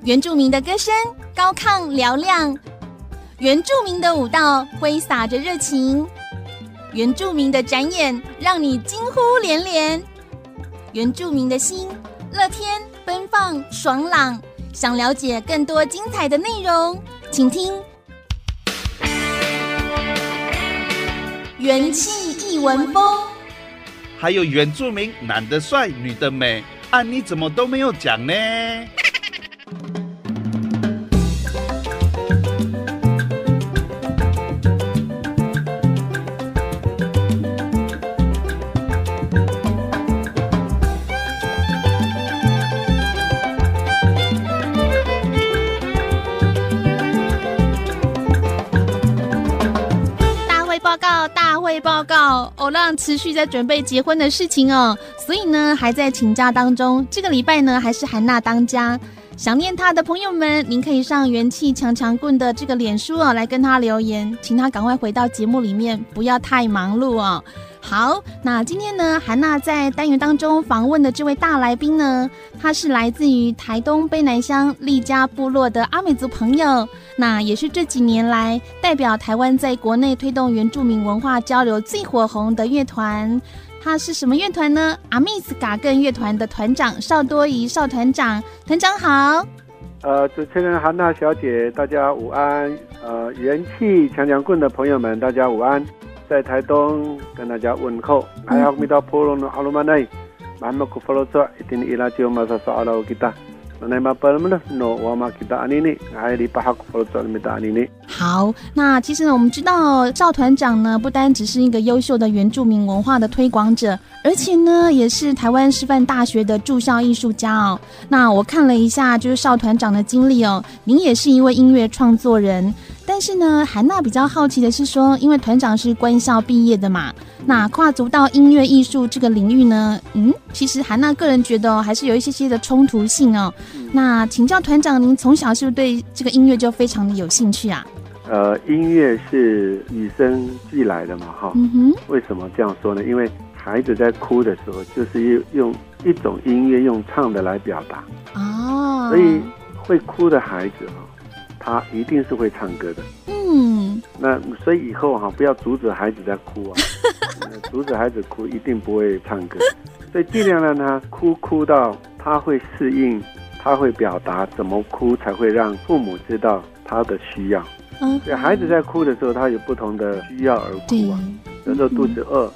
原住民的歌声高亢嘹亮，原住民的舞蹈挥洒着热情，原住民的展演让你惊呼连连，原住民的心乐天奔放爽朗。想了解更多精彩的内容，请听元气艺文风。还有原住民男的帅女的美，你怎么都没有讲呢？报告欧浪持续在准备结婚的事情哦，所以呢还在请假当中。这个礼拜呢还是韩娜当家，想念她的朋友们，您可以上元气强强棍的这个脸书哦来跟她留言，请她赶快回到节目里面，不要太忙碌哦。好，那今天呢，韩娜在单元当中访问的这位大来宾呢，他是来自于台东卑南乡利嘉部落的阿美族朋友，那也是这几年来代表台湾在国内推动原住民文化交流最火红的乐团。他是什么乐团呢？阿密斯嘎更乐团的团长邵多仪邵团长，团长好。主持人韩娜小姐，大家午安。元气强强棍的朋友们，大家午安。在台东跟大家问候，还有米到婆罗的阿鲁玛内，马马古佛罗佐一定伊拉就马萨萨阿拉乌吉达，那马巴姆的诺瓦马吉达安尼尼，还里巴哈古佛罗佐米达安尼尼。好，那其实呢，我们知道赵团长呢，不单只是一个优秀的原住民文化的推广者，而且呢，也是台湾师范大学的驻校艺术家哦。那我看了一下，就是邵团长的经历哦，您也是一位音乐创作人。但是呢，韩娜比较好奇的是说，因为团长是官校毕业的嘛，那跨足到音乐艺术这个领域呢，其实韩娜个人觉得还是有一些的冲突性哦。那请教团长，您从小是不是对这个音乐就非常的有兴趣啊？音乐是与生俱来的嘛，哈。为什么这样说呢？因为孩子在哭的时候，就是用一种音乐用唱的来表达哦，所以会哭的孩子他一定是会唱歌的。那所以以后不要阻止孩子在哭啊，阻止孩子哭一定不会唱歌，所以尽量让他哭到他会适应，他会表达怎么哭才会让父母知道他的需要。所以孩子在哭的时候，他有不同的需要而哭啊。有时候肚子饿，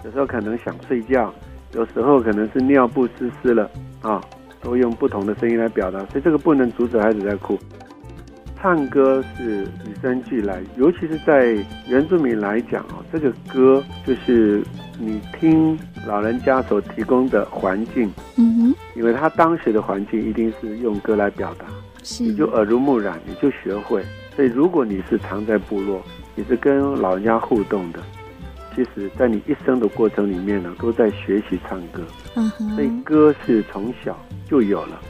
有时候可能想睡觉，有时候可能是尿布湿了啊，都用不同的声音来表达，所以这个不能阻止孩子在哭。唱歌是与生俱来，尤其是在原住民来讲这个歌就是你听老人家所提供的环境，因为他当时的环境一定是用歌来表达，你就耳濡目染，你就学会。所以如果你是常在部落，你是跟老人家互动的，其实在你一生的过程里面呢，都在学习唱歌。所以歌是从小就有了。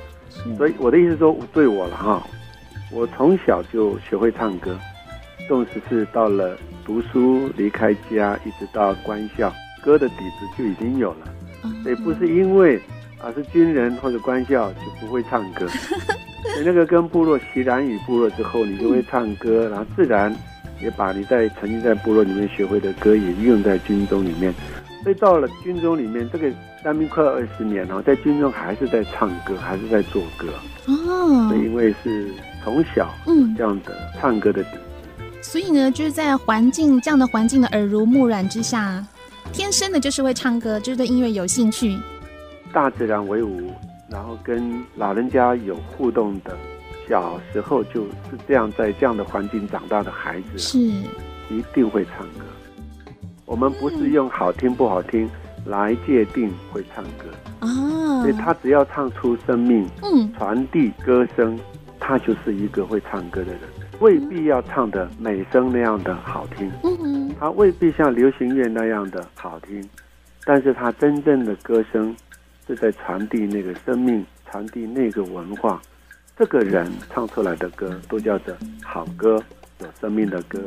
所以我的意思说，对我了我从小就学会唱歌，纵使是到了读书离开家一直到官校，歌的底子就已经有了。所以不是因为是军人或者官校就不会唱歌。所以那个跟部落习染与部落之后，你就会唱歌，然后自然也把你曾经在部落里面学会的歌也运用在军中里面。所以到了军中里面，这个当兵快20年在军中还是在唱歌，还是在做歌。所以因为是从小这样的唱歌的底子，所以呢，就是在这样的环境的耳濡目染之下，天生的就是会唱歌，就是对音乐有兴趣。大自然为伍，然后跟老人家有互动的，小时候就是这样在这样的环境长大的孩子，是一定会唱歌。我们不是用好听不好听来界定会唱歌所以他只要唱出生命，传递歌声，他就是一个会唱歌的人。未必要唱的美声那样的好听，他未必像流行乐那样的好听，但是他真正的歌声是在传递那个生命，传递那个文化。这个人唱出来的歌都叫做好歌，首生命的歌。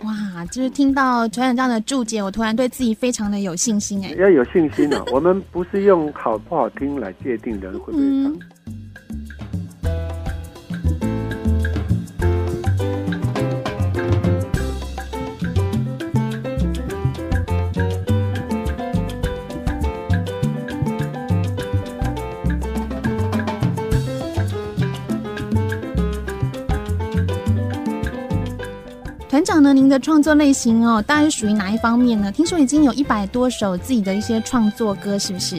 哇，就是听到团长这样的注解，我突然对自己非常的有信心。要有信心啊！我们不是用好不好听来界定人会不会唱。团长呢，您的创作类型大概是属于哪一方面呢？听说已经有100多首自己的一些创作歌，是不是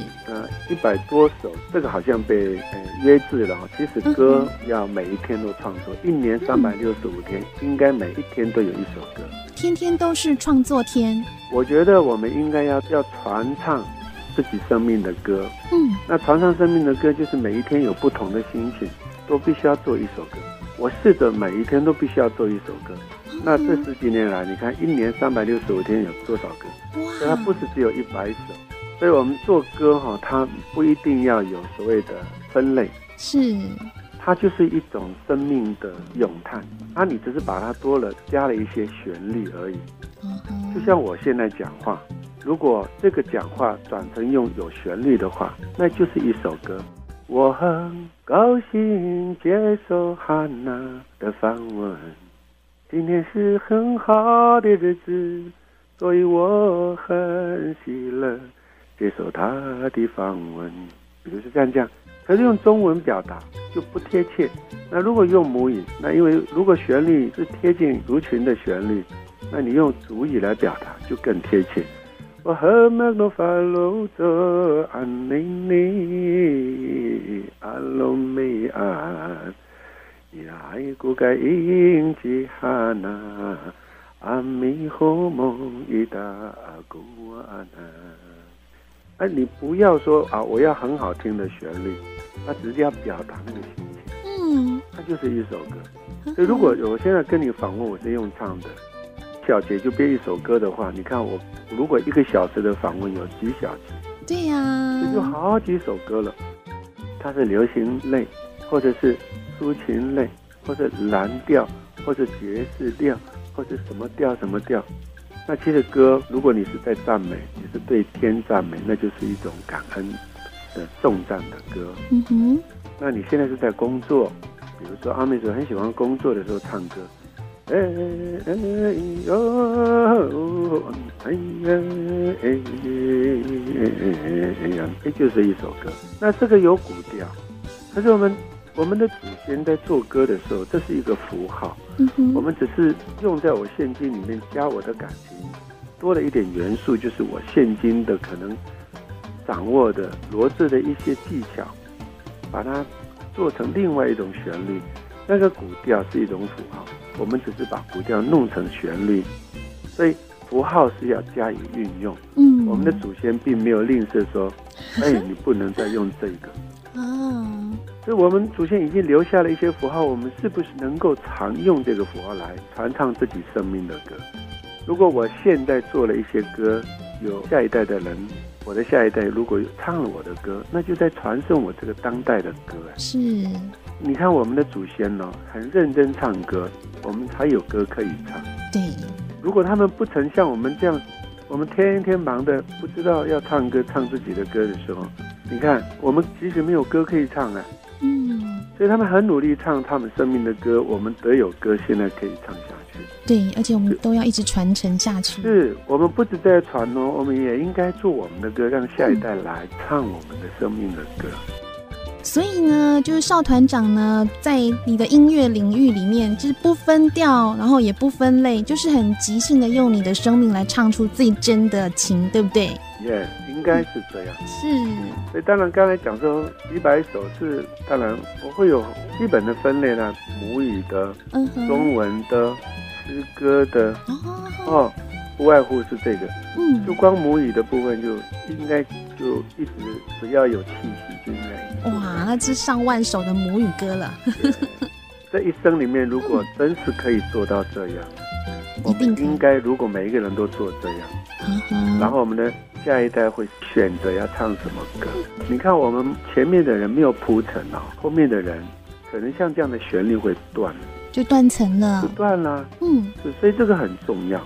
？100多首，这个好像被约制了。其实歌要每一天都创作，一年365天，应该每一天都有一首歌，天天都是创作天。我觉得我们应该要传唱自己生命的歌。那传唱生命的歌，就是每一天有不同的心情，都必须要做一首歌。我试着每一天都必须要做一首歌。那这10几年来，你看一年365天有多少歌？所以它不是只有100首。所以我们做歌它不一定要有所谓的分类，是它就是一种生命的咏叹。你只是把它加了一些旋律而已。就像我现在讲话，如果这个讲话转成用有旋律的话，那就是一首歌。我很高兴接受汉娜的访问，今天是很好的日子，所以我很喜乐接受他的访问。比如是这样，可是用中文表达就不贴切。那如果用母语，那因为如果旋律是贴近族群的旋律，那你用族语来表达就更贴切。我和麦诺法路走安妮妮阿隆美安伊拉伊古盖因吉哈纳阿米后蒙伊达阿古安娜。你不要说我要很好听的旋律，那只是要表达那个心情。它就是一首歌。所以如果我现在跟你访问，我是用唱的，小节就编一首歌的话，你看我如果1个小时的访问有几小节？对呀，这就好几首歌了。它是流行类，或者是抒情类，或者蓝调，或者爵士调，或者什么调什么调。那其实歌，如果你是在赞美，你是对天赞美，那就是一种感恩的颂赞的歌。那你现在是在工作，比如说阿妹说很喜欢工作的时候唱歌。就是一首歌。那这个有古调，可是我们的祖先在做歌的时候，这是一个符号。我们只是用在我现今里面加我的感情，多了一点元素，就是我现今的可能掌握的罗字的一些技巧，把它做成另外一种旋律。那个古调是一种符号，我们只是把古调弄成旋律，所以符号是要加以运用。我们的祖先并没有吝啬说，你不能再用这个。所以我们祖先已经留下了一些符号，我们是不是能够常用这个符号来传唱自己生命的歌？如果我现在做了一些歌，有下一代的人，我的下一代如果有唱了我的歌，那就在传颂我这个当代的歌。是，你看我们的祖先很认真唱歌，我们才有歌可以唱。对，如果他们不曾像我们这样，我们天天忙的不知道要唱歌唱自己的歌的时候，你看我们其实没有歌可以唱啊。所以他们很努力唱他们生命的歌，我们得有歌现在可以唱下去。对，而且我们都要一直传承下去。是，我们不只在传我们也应该做我们的歌，让下一代来唱我们的生命的歌。所以呢，就是邵团长呢，在你的音乐领域里面，就是不分调，然后也不分类，就是很即兴的用你的生命来唱出最真的情，对不对？Yes， 应该是这样。是。所以当然刚才讲说100首是，当然我会有基本的分类啦，母语的、中文的、诗歌的，不外乎是这个。就光母语的部分就应该就一直只要有气息就应该。哇，那是上万首的母语歌了。这一生里面，如果真是可以做到这样，我们应该如果每一个人都做这样，然后我们的下一代会选择要唱什么歌。你看我们前面的人没有铺陈后面的人可能像这样的旋律会断。就断层了，就断了。所以这个很重要。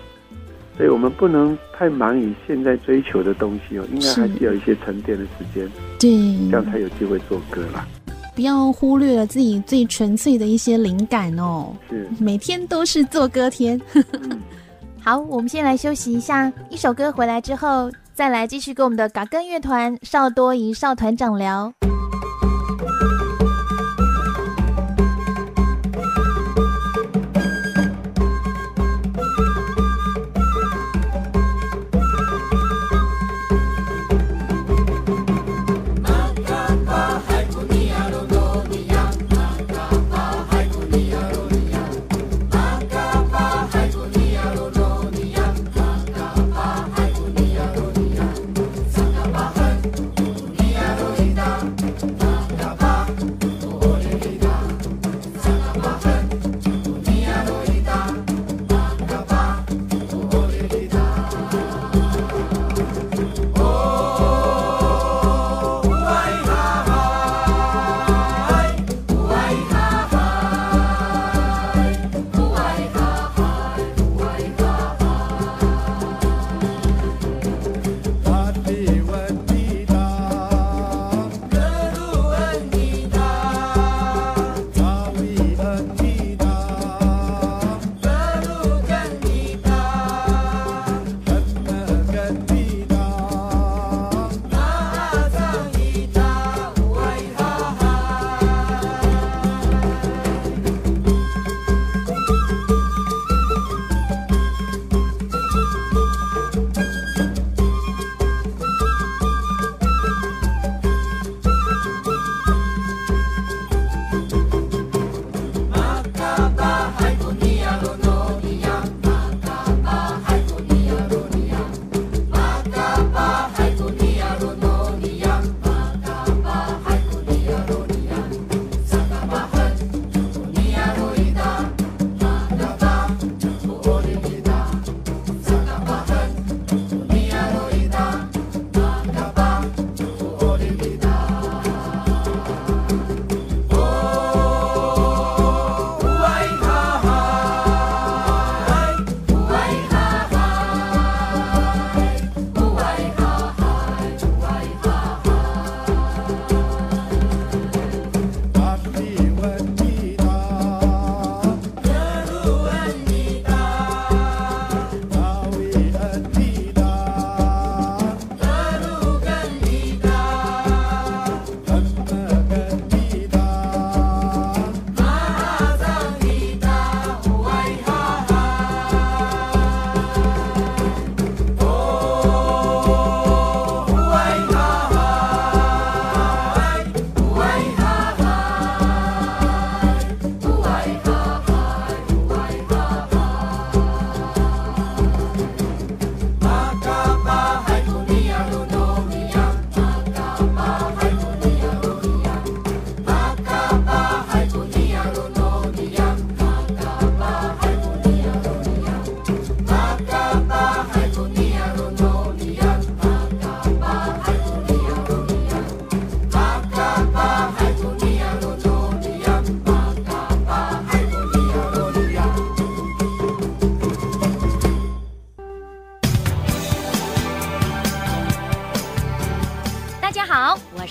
所以我们不能太忙于现在追求的东西应该还是有一些沉淀的时间，对，这样才有机会做歌啦。不要忽略了自己最纯粹的一些灵感是，每天都是做歌天。好，我们先来休息一下，一首歌回来之后，再来继续跟我们的嘎根乐团邵多仪邵团长聊。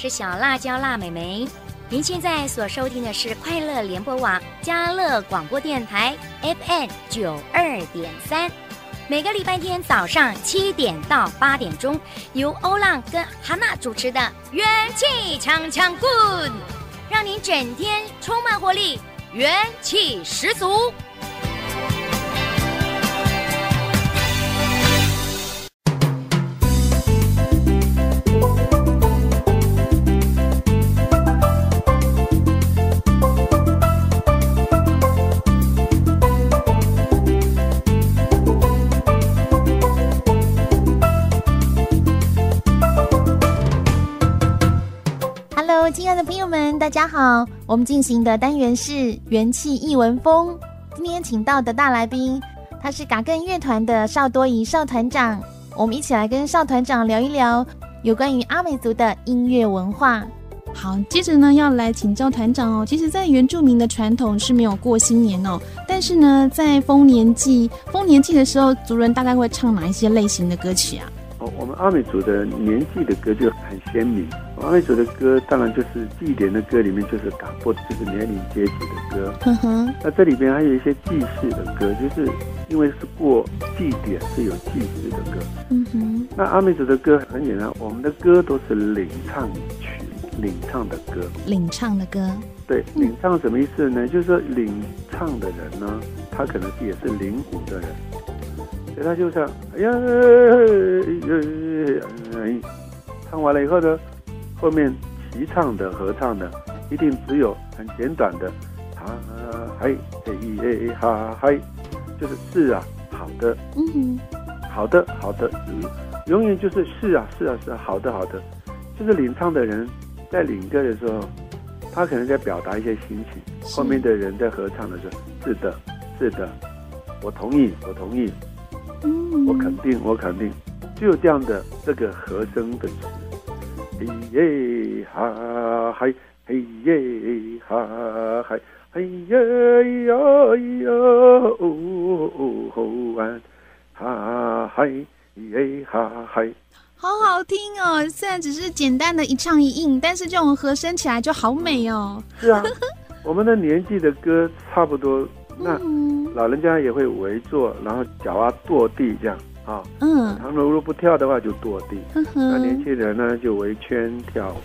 是小辣椒辣美眉。您现在所收听的是快乐联播网嘉乐广播电台 FM92.3，每个礼拜天早上7点到8点钟，由欧浪跟哈娜主持的元气强强棍，让您整天充满活力，元气十足。亲爱的朋友们，大家好！我们进行的单元是元气艺文风。今天请到的大来宾，他是嘎根乐团的邵多仪邵团长。我们一起来跟邵团长聊一聊有关于阿美族的音乐文化。好，接着呢要来请教团长哦。其实在原住民的传统是没有过新年哦，但是呢在丰年祭的时候，族人大概会唱哪一些类型的歌曲啊？我们阿美族的年祭的歌就很鲜明。阿美族的歌当然就是祭典的歌里面就是打破就是年龄阶级的歌。那这里边还有一些祭祀的歌，就是因为是过祭典是有祭祀的歌。那阿美族的歌很简单，我们的歌都是领唱曲，领唱的歌。领唱的歌。对，领唱什么意思呢？就是说领唱的人呢，他可能也是领舞的人。所以他就唱，唱完了以后呢，后面齐唱的、合唱的，一定只有很简短的，哈嗨嘿哈嗨，就是是啊，好的，好的，好的，永远就是是啊，是啊，是啊，好的，好的，就是领唱的人在领歌的时候，他可能在表达一些心情，后面的人在合唱的时候，是的，是的，我同意，我同意。我肯定，我肯定，就有这样的这个和声的词，嘿耶哈嗨，嘿耶哈嗨，嘿耶哟哟哦安，哈嗨耶哈嗨，好好听哦！虽然只是简单的一唱一应，但是这种和声起来就好美哦。是啊，我们的年纪的歌差不多。那老人家也会围坐，然后脚啊跺地这样啊。他们如果不跳的话就跺地。那年轻人呢就围圈跳舞。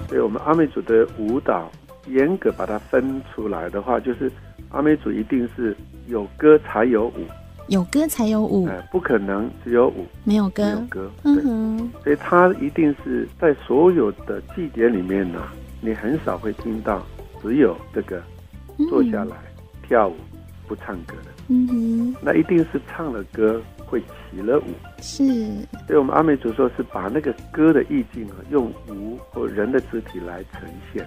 所以我们阿美族的舞蹈严格把它分出来的话，就是阿美族一定是有歌才有舞，有歌才有舞，不可能只有舞没有歌。没有歌，对。所以它一定是在所有的祭典里面呢，你很少会听到只有这个坐下来跳舞不唱歌的。那一定是唱了歌会起了舞。是，所以我们阿美族说是把那个歌的意境用舞或人的肢体来呈现，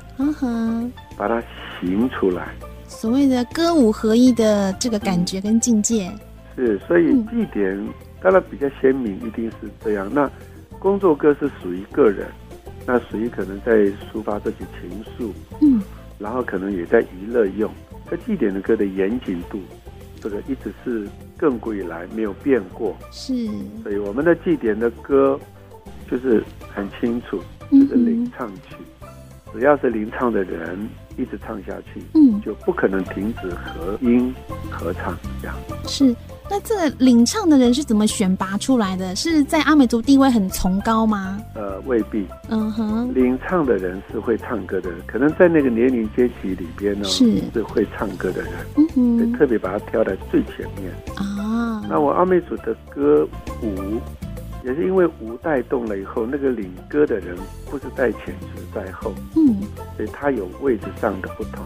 把它形出来，所谓的歌舞合一的这个感觉跟境界。是，所以祭典当然比较鲜明，一定是这样。那工作歌是属于个人，那属于可能在抒发自己情愫，然后可能也在娱乐用。这祭典的歌的严谨度，这个一直是亘古以来没有变过。是，所以我们的祭典的歌就是很清楚，就是领唱曲，只要是领唱的人一直唱下去，就不可能停止合音合唱这样。是，那这个领唱的人是怎么选拔出来的？是在阿美族地位很崇高吗？未必。领唱的人是会唱歌的人，可能在那个年龄阶级里边呢，是会唱歌的人，所以特别把它挑在最前面啊。那我阿美族的歌舞也是因为舞带动了以后，那个领歌的人不是在前是在后，所以他有位置上的不同，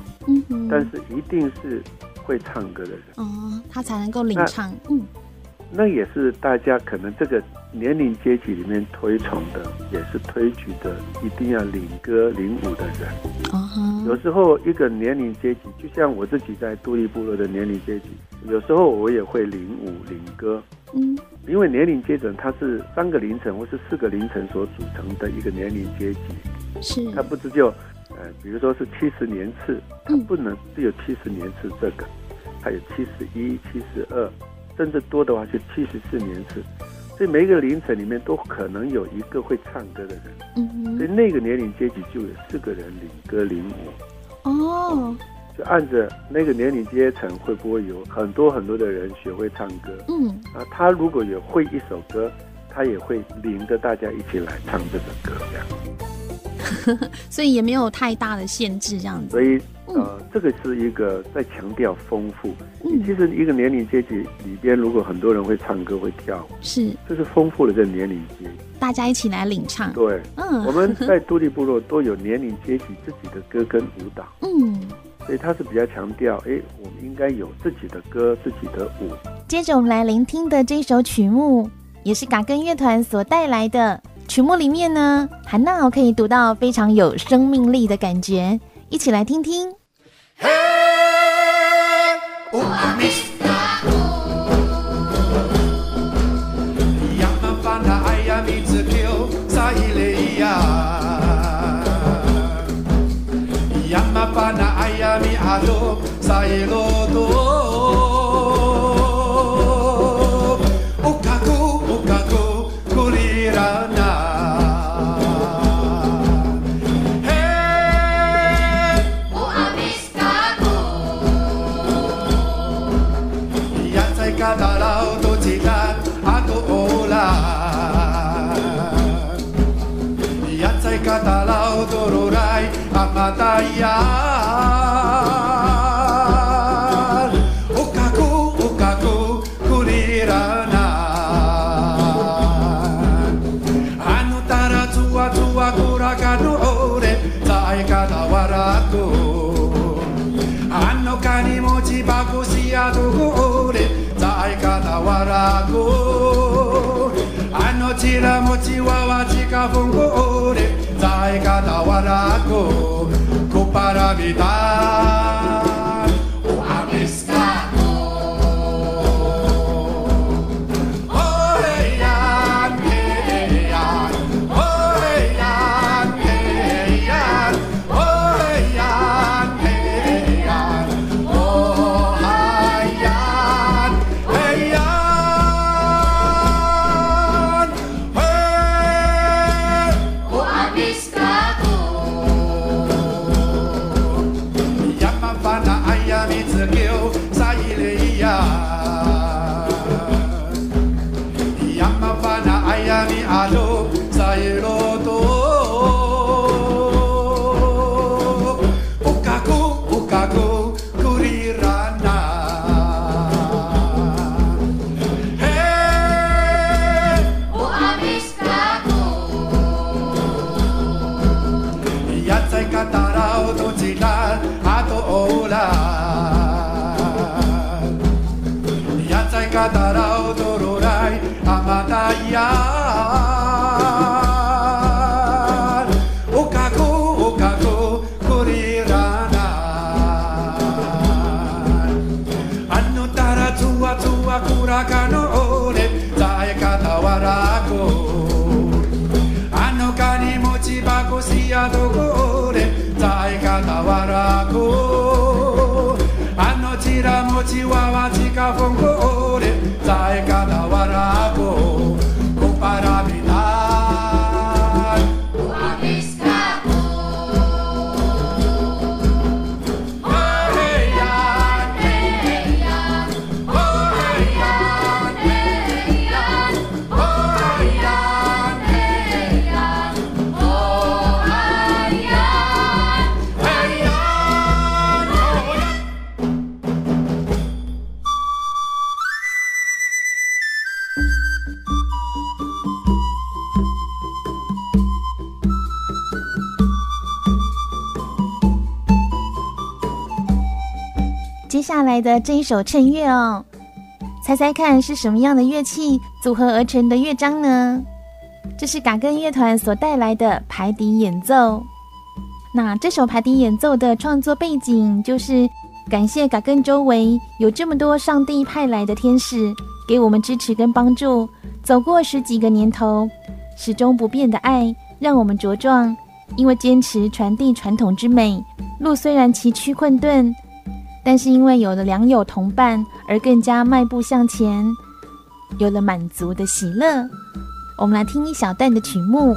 但是一定是会唱歌的人他才能够领唱。那也是大家可能这个年龄阶级里面推崇的，也是推举的，一定要领歌领舞的人。有时候一个年龄阶级，就像我自己在都历部落的年龄阶级，有时候我也会领舞领歌。因为年龄阶层它是3个凌晨或是4个凌晨所组成的一个年龄阶级，是它不只就比如说是70年次，它不能只有70年次这个，它有71、72，甚至多的话就74年次，所以每一个凌晨里面都可能有一个会唱歌的人，所以那个年龄阶级就有4个人领歌领舞。就按着那个年龄阶层会不会有很多很多的人学会唱歌，他如果有会一首歌，他也会领着大家一起来唱这个歌这样。所以也没有太大的限制这样子。所以这个是一个在强调丰富。其实一个年龄阶级里边，如果很多人会唱歌会跳舞，是就是丰富了这年龄阶级，大家一起来领唱。对，我们在都历部落都有年龄阶级自己的歌跟舞蹈。所以他是比较强调，我们应该有自己的歌、自己的舞。接着我们来聆听的这首曲目，也是嘎根乐团所带来的。曲目里面呢，韩娜可以读到非常有生命力的感觉，一起来听听。adop sa iloto ukaku kulirana hey uamiskaku yatsai kadalau to jikan aku olah yatsai kadalau to rurai amataya Ano kani mochi baku siya dugure Zai kata waraku Ano chira mochi wawa chika fungure Zai kata waraku Kuparamitan Uamiskaku Oh heyan, heyan Oh heyan, heyan Oh heyan, heyan Oh hayan, heyan Hey Uamiskaku Yamapana ayami tsukyo sa ileya Yamapana ayami alo sa iloto Ukaku kurirana Hey Uamiskaku Yatsai katarao to chital ato ola Yatsai katarao to rurai amataya Ukaku kurirana Anutara tua kurakano ole Zai katawaraku Ano kani mochi baku siya dogore Zai katawaraku Ano chira mochi wawa chika fongore Zai katawaraku Kuparamitan Uamiskaku Heyan, heyan Oh heyan, heyan Oh heyan, heyan Oh hayan, heyan接下来的这一首衬乐哦，猜猜看是什么样的乐器组合而成的乐章呢？这是嘎根乐团所带来的排笛演奏。那这首排笛演奏的创作背景就是感谢嘎根周围有这么多上帝派来的天使给我们支持跟帮助，走过10几个年头，始终不变的爱让我们茁壮，因为坚持传递传统之美，路虽然崎岖困顿，但是因为有了良友同伴而更加迈步向前，有了满足的喜乐。我们来听一小段的曲目。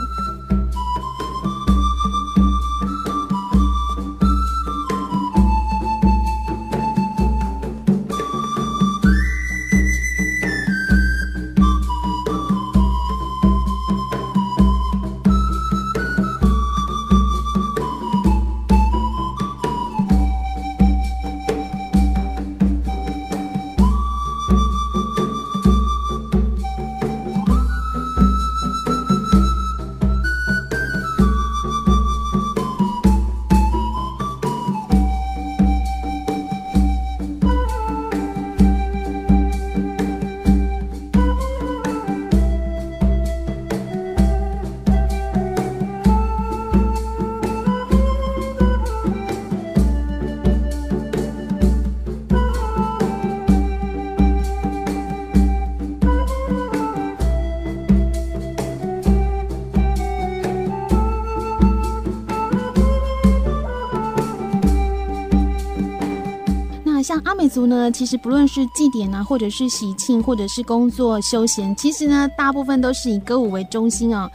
像阿美族呢，其实不论是祭典啊，或者是喜庆，或者是工作休闲，其实呢，大部分都是以歌舞为中心哦。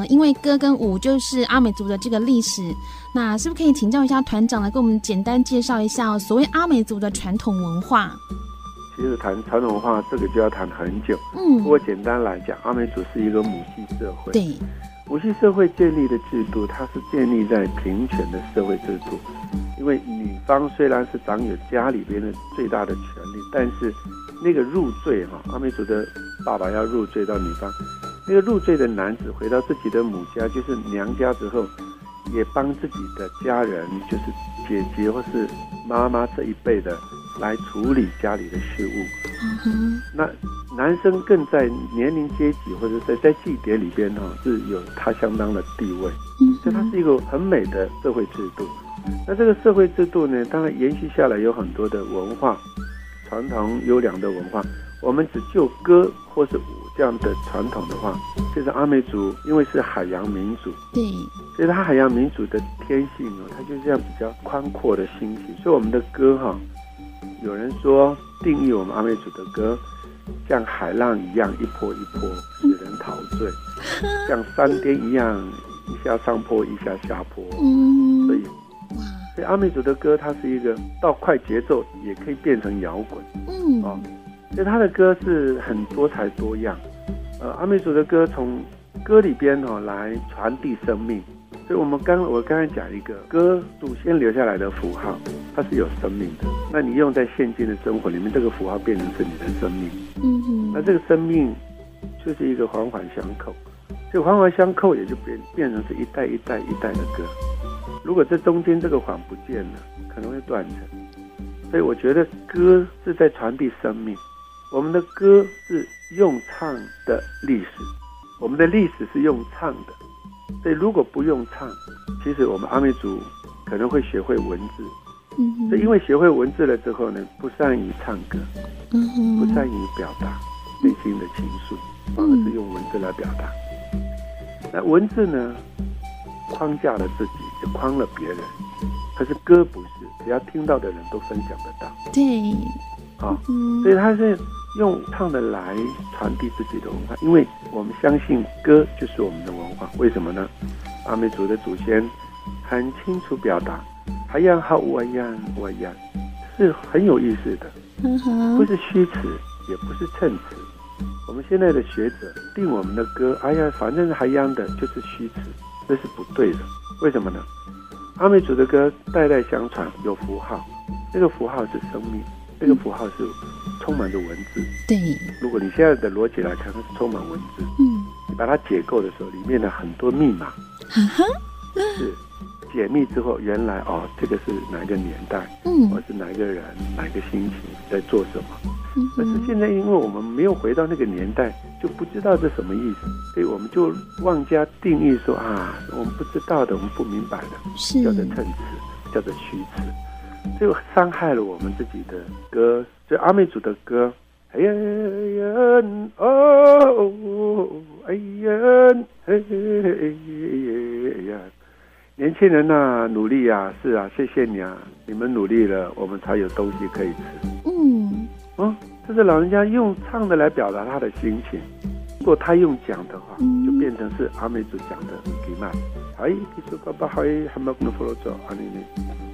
因为歌跟舞就是阿美族的这个历史，那是不是可以请教一下团长来跟我们简单介绍一下所谓阿美族的传统文化？其实谈传统文化这个就要谈很久。不过简单来讲，阿美族是一个母系社会。对，母系社会建立的制度，它是建立在平权的社会制度。因为女方虽然是掌有家里边的最大的权利，但是那个入赘阿美族的爸爸要入赘到女方，那个入赘的男子回到自己的母家，就是娘家之后，也帮自己的家人，就是姐姐或是妈妈这一辈的来处理家里的事务。那男生更在年龄阶级或者在祭典里边是有他相当的地位，所以它是一个很美的社会制度。那这个社会制度呢，当然延续下来有很多的文化，传统优良的文化。我们只就歌或是舞这样的传统的话，其实阿美族因为是海洋民族，对，所以它海洋民族的天性它就是这样比较宽阔的心情。所以我们的歌有人说定义我们阿美族的歌，像海浪一样一波一波使人陶醉，像山巅一样一下上坡一下下坡。所以阿美族的歌它是一个到快节奏也可以变成摇滚。所以他的歌是很多才多样。阿美族的歌从歌里边来传递生命。所以我刚才讲一个歌，祖先留下来的符号，它是有生命的。那你用在现今的生活里面，这个符号变成是你的生命。那这个生命就是一个环环相扣。所以环环相扣也就变成是一代一代一代的歌。如果这中间这个环不见了，可能会断层。所以我觉得歌是在传递生命。我们的歌是用唱的历史，我们的历史是用唱的。所以如果不用唱，其实我们阿美族可能会学会文字。所以因为学会文字了之后呢，不善于唱歌，不善于表达内心的情愫，反而是用文字来表达。那文字呢，框架了自己，也框了别人。可是歌不是，只要听到的人都分享得到。对，所以他是用唱的来传递自己的文化，因为我们相信歌就是我们的文化。为什么呢？阿美族的祖先很清楚表达，海洋好我样，是很有意思的，不是虚词，也不是衬词。我们现在的学者定我们的歌，反正是海洋的就是虚词，这是不对的。为什么呢？阿美族的歌代代相传，有符号，这个符号是生命，这个符号是充满着文字。对，如果你现在的逻辑来看，它是充满文字。你把它解构的时候，里面的很多密码是解密之后，原来这个是哪一个年代，或是哪一个人，哪一个心情在做什么。可是现在因为我们没有回到那个年代，就不知道这什么意思，所以我们就妄加定义说我们不知道的，我们不明白的，叫做衬词，叫做虚词，就伤害了我们自己的歌。所以阿美族的歌，哎呀哎呀哎呀，年轻人努力是谢谢你你们努力了，我们才有东西可以吃。这是老人家用唱的来表达他的心情。如果他用讲的话，就变成是阿美族讲的给嘛。其实爸爸还没跟佛罗做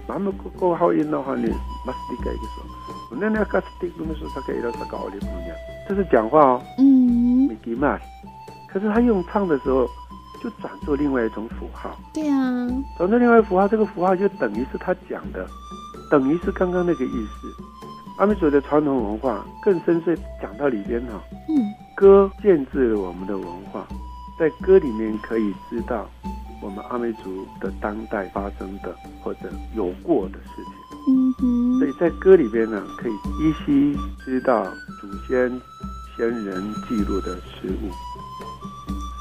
妈妈哥好音的话呢，mastika一个说，我那个 mastik 那时候他可以让他搞的不一样，这是讲话给嘛。可是他用唱的时候，就转做另外一种符号。对啊，转做另外一符号，这个符号就等于是他讲的，等于是刚刚那个意思。阿美族的传统文化更深邃讲到里边歌建制了我们的文化，在歌里面可以知道我们阿美族的当代发生的或者有过的事情。所以在歌里边可以依稀知道祖先先人记录的事物，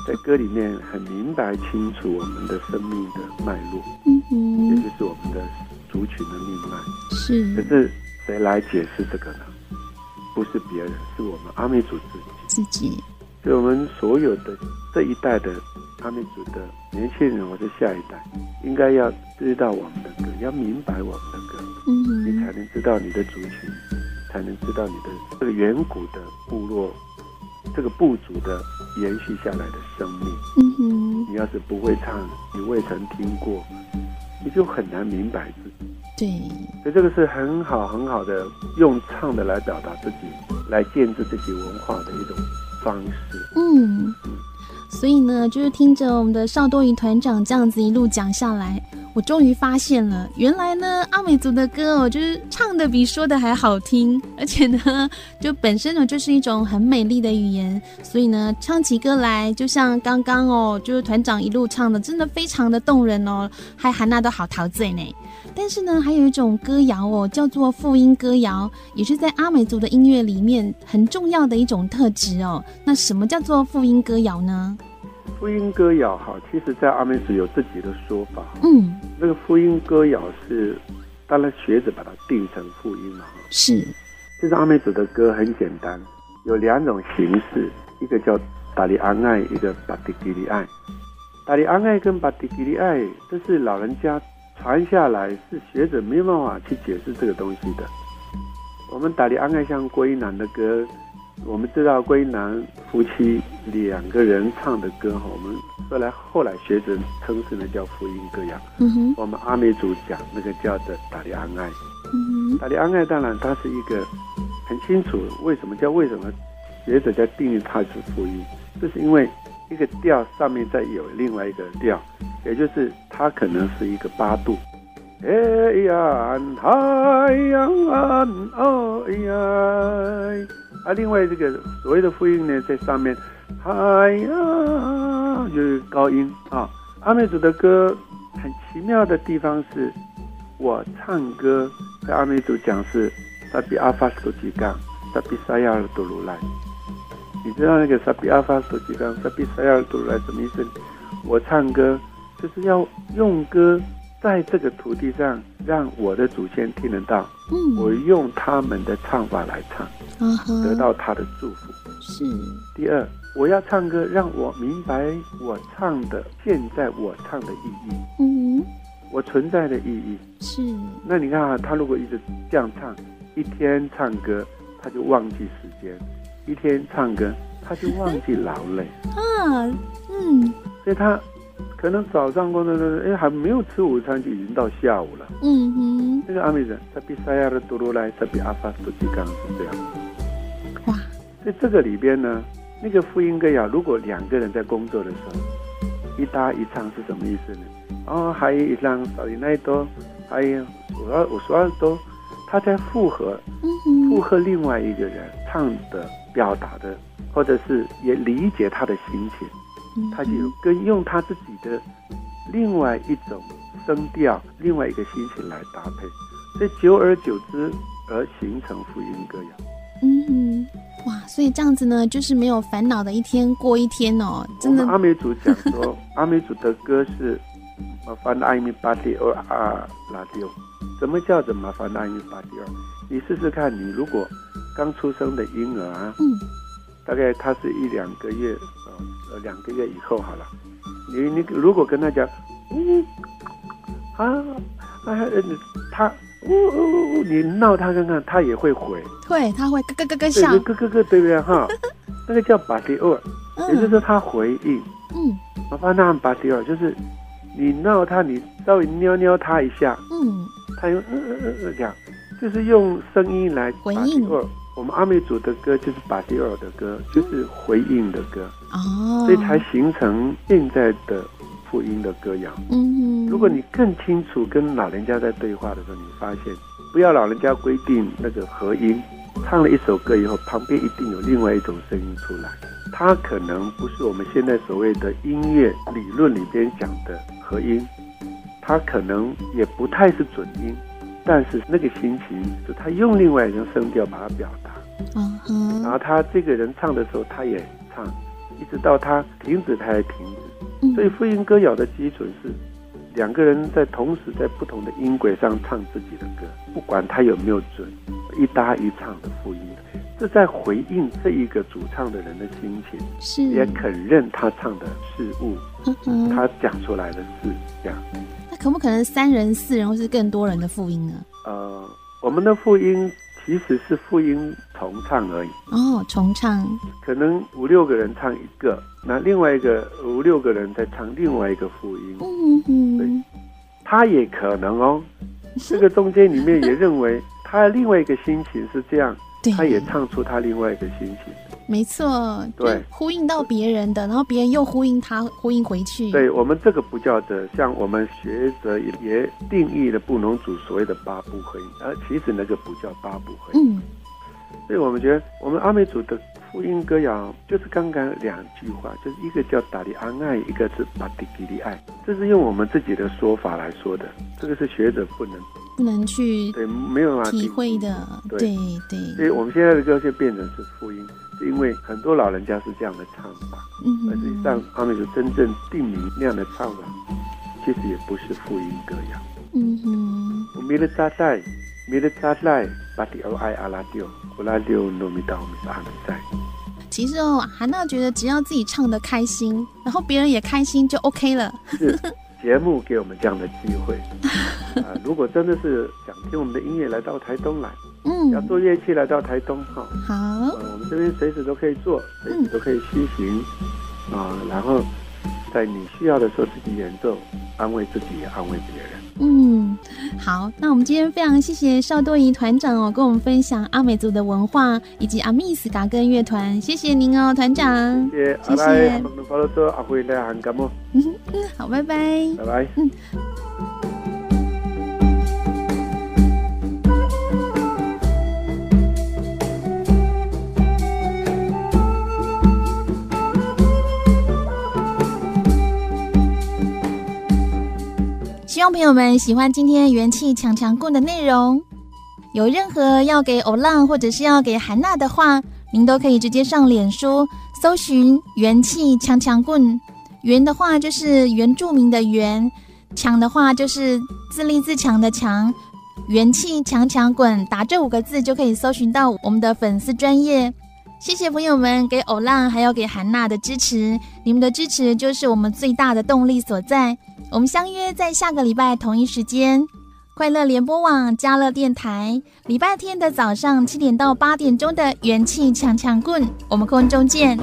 在歌里面很明白清楚我们的生命的脉络，也就是我们的族群的命脉。可是谁来解释这个呢？不是别人，是我们阿美族自己。所以我们所有的这一代的阿美族的年轻人或者下一代，应该要知道我们的歌，要明白我们的歌，你才才能知道你的族群，才能知道你的这个远古的部落，这个部族的延续下来的生命。你要是不会唱，你未曾听过，你就很难明白自己。对，所以这个是很好很好的用唱的来表达自己，来建制自己文化的一种方式。所以呢，就是听着我们的邵多仪团长这样子一路讲下来，我终于发现了，原来呢阿美族的歌就是唱的比说的还好听，而且呢就本身呢就是一种很美丽的语言，所以呢唱起歌来就像刚刚就是团长一路唱的真的非常的动人还韩娜都好陶醉呢。但是呢还有一种歌谣叫做复音歌谣，也是在阿美族的音乐里面很重要的一种特质那什么叫做复音歌谣呢？复音歌谣其实在阿美族有自己的说法。那个复音歌谣是，当然学者把它定成复音嘛。是。其实阿美族的歌很简单，有2种形式，一个叫达里安爱，一个巴迪吉里爱。达里安爱跟巴迪吉里爱，这是老人家传下来，是学者没有办法去解释这个东西的。我们达里安爱像郭英男的歌，我们知道郭英男夫妻2个人唱的歌，我们后来学者称是那叫复音歌谣。我们阿美族讲那个叫的达里安爱。达里安爱当然它是一个很清楚为什么学者在定义它是复音，就是因为一个调上面再有另外一个调，也就是它可能是一个8度。哎呀太阳哎呀另外这个所谓的复音呢，在上面哎呀就是高音阿美族的歌很奇妙的地方是，我唱歌在阿美族讲是萨比阿法斯多吉冈萨比萨亚尔多鲁莱。你知道那个萨比阿法斯多吉冈萨比萨亚尔多鲁莱什么意思？我唱歌就是要用歌在这个土地上让我的祖先听得到，我用他们的唱法来唱，得到他的祝福。是。第二，我要唱歌让我明白我唱的现在我唱的意义，我存在的意义。是。那你看他如果一直这样唱，一天唱歌他就忘记时间，一天唱歌他就忘记劳累所以他可能早上工作还没有吃午餐就已经到下午了。这个阿美人萨比萨亚的多罗莱萨比阿法斯多吉冈是这样。哇！所以这个里边呢，那个复音歌谣，如果2个人在工作的时候，一搭一唱是什么意思呢？还有一唱少一那多，还有我说多，他在附和另外一个人唱的、表达的，或者是也理解他的心情。他就跟用他自己的另外一种声调，另外一个心情来搭配，所以久而久之而形成复音歌谣。哇，所以这样子呢，就是没有烦恼的一天过一天真的。我们阿美族讲说，阿美族的歌是麻烦阿米巴蒂尔拉迪欧。什么叫做麻烦阿米巴蒂尔？你试试看，你如果刚出生的婴儿大概他是1-2个月，2个月以后好了。你如果跟他讲，你闹他看看，他也会回。对，他会咯咯咯笑。对，咯咯咯，对不对哈？那个叫巴迪尔，也就是说他回应。麻烦那巴迪尔就是你闹他，你稍微捏他一下，他用这样，就是用声音来回应。我们阿美族的歌就是巴迪尔的歌，就是回应的歌，所以才形成现在的复音的歌谣。如果你更清楚跟老人家在对话的时候，你发现不要老人家规定那个合音，唱了一首歌以后，旁边一定有另外一种声音出来，它可能不是我们现在所谓的音乐理论里边讲的合音，它可能也不太是准音，但是那个心情是他用另外一种声调把它表达，然后他这个人唱的时候他也唱，一直到他停止他也停止。所以复音歌谣的基准是2个人在同时在不同的音轨上唱自己的歌，不管他有没有准，一搭一唱的复音，这在回应这一个主唱的人的心情，也肯认他唱的事物，他讲出来的是这样。那可不可能3人、4人或是更多人的复音呢？我们的复音其实是复音重唱而已。哦，重唱，可能5、6个人唱一个，那另外一个5、6个人再唱另外一个复音。对，他也可能哦，这个中间里面也认为他另外一个心情是这样，他也唱出他另外一个心情。没错，对，呼应到别人的，然后别人又呼应他，呼应回去。对，我们这个不叫的，像我们学者也定义了布农族所谓的8部合音，而其实那个不叫8部合音。所以我们觉得我们阿美族的复音歌谣就是刚刚2句话，就是一个叫达里安爱，一个是巴迪吉里爱，这是用我们自己的说法来说的，这个是学者不能去对没有办法体会的。对，所以我们现在的歌就变成是复音，是因为很多老人家是这样的唱法，而实际上阿美族真正定名那样的唱法，其实也不是复音歌谣。我米勒扎代，米勒扎代，巴迪欧爱阿拉丢，古拉丢诺米达米萨阿米在。其实韩娜觉得只要自己唱得开心，然后别人也开心就 OK 了。是节目给我们这样的机会如果真的是想听我们的音乐，来到台东来，要做乐器来到台东好，我们这边随时都可以做，随时都可以虚行然后在你需要的时候自己演奏，安慰自己也安慰别人。好，那我们今天非常谢谢邵多仪团长跟我们分享阿美族的文化以及阿密斯嘎根乐团，谢谢您团长。谢谢。好，拜拜。拜拜。希望朋友们喜欢今天元气强强棍的内容，有任何要给欧浪或者是要给韩娜的话，您都可以直接上脸书搜寻元气强强棍，元的话就是原住民的元，强的话就是自立自强的强，元气强强棍，打这5个字就可以搜寻到我们的粉丝专页。谢谢朋友们给欧浪还有给韩娜的支持，你们的支持就是我们最大的动力所在。我们相约在下个礼拜同一时间，快乐联播网嘉乐电台，礼拜天的早上7点到8点钟的元气强强棍，我们空中见。